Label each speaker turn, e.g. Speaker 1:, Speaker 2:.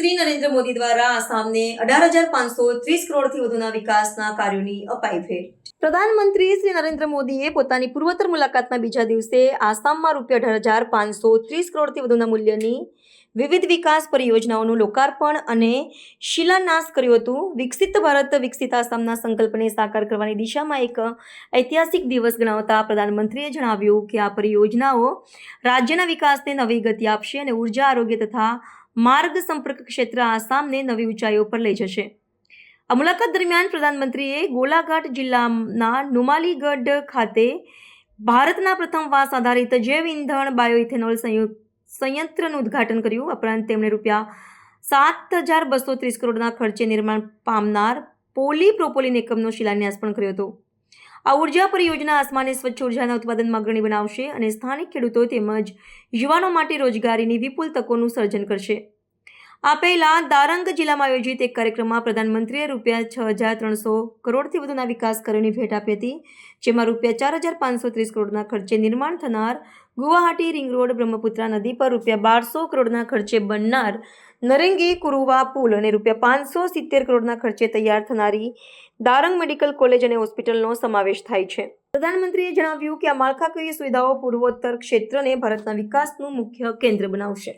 Speaker 1: શ્રી નરેન્દ્ર મોદી દ્વારા આસામને 18,530 કરોડથી વધુના વિકાસના કાર્યોની અપાઈ ભેટ। પ્રધાનમંત્રી શ્રી નરેન્દ્ર મોદીએ પોતાની પૂર્વોત્તર મુલાકાતના બીજા દિવસે આસામમાં ₹18,530 કરોડથી વધુના મૂલ્યની વિવિધ વિકાસ પરિયોજનાઓનું લોકાર્પણ અને શિલાન્યાસ કર્યું હતું। વિકસિત ભારત વિકસિત આસામના સંકલ્પને સાકાર કરવાની દિશામાં એક ઐતિહાસિક દિવસ ગણાવતા પ્રધાનમંત્રીએ જણાવ્યું કે આ પરિયોજનાઓ રાજ્યના વિકાસને નવી ગતિ આપશે અને ઉર્જા, આરોગ્ય તથા માર્ગ સંપર્ક ક્ષેત્ર આસામને નવી ઊંચાઈઓ પર લઈ જશે। આ મુલાકાત દરમિયાન પ્રધાનમંત્રીએ ગોલાઘાટ જિલ્લાના નુમાલીગઢ ખાતે ભારતના પ્રથમ વાંસ આધારિત જૈવ ઇંધણ બાયોઇથેનોલ સંયંત્રનું ઉદ્ઘાટન કર્યું। ઉપરાંત તેમણે ₹7,230 કરોડના ખર્ચે નિર્માણ પામનાર પોલીપ્રોપિલિન એકમનો શિલાન્યાસ પણ કર્યો હતો। આ ઉર્જા પરિયોજના આસામને સ્વચ્છ ઉર્જાના ઉત્પાદનમાં અગ્રણી બનાવશે અને સ્થાનિક ખેડૂતો તેમજ યુવાનો માટે રોજગારીની વિપુલ તકોનું સર્જન કરશે। આ પહેલા દારંગ જિલ્લામાં આયોજિત એક કાર્યક્રમમાં પ્રધાનમંત્રીએ ₹6,300 કરોડથી વધુના વિકાસ કાર્યોની ભેટ આપી હતી, જેમાં ₹4,530 કરોડના ખર્ચે નિર્માણ થનાર ગુવાહાટી રિંગ રોડ, બ્રહ્મપુત્રા નદી પર ₹200 કરોડના ખર્ચે બનનાર નરેંગી કુરુવા પુલ અને ₹570 કરોડના ખર્ચે તૈયાર થનારી દારંગ મેડિકલ કોલેજ અને હોસ્પિટલનો સમાવેશ થાય છે। પ્રધાનમંત્રીએ જણાવ્યું કે આ માળખાકીય સુવિધાઓ પૂર્વોત્તર ક્ષેત્રને ભારતના વિકાસનું મુખ્ય કેન્દ્ર બનાવશે।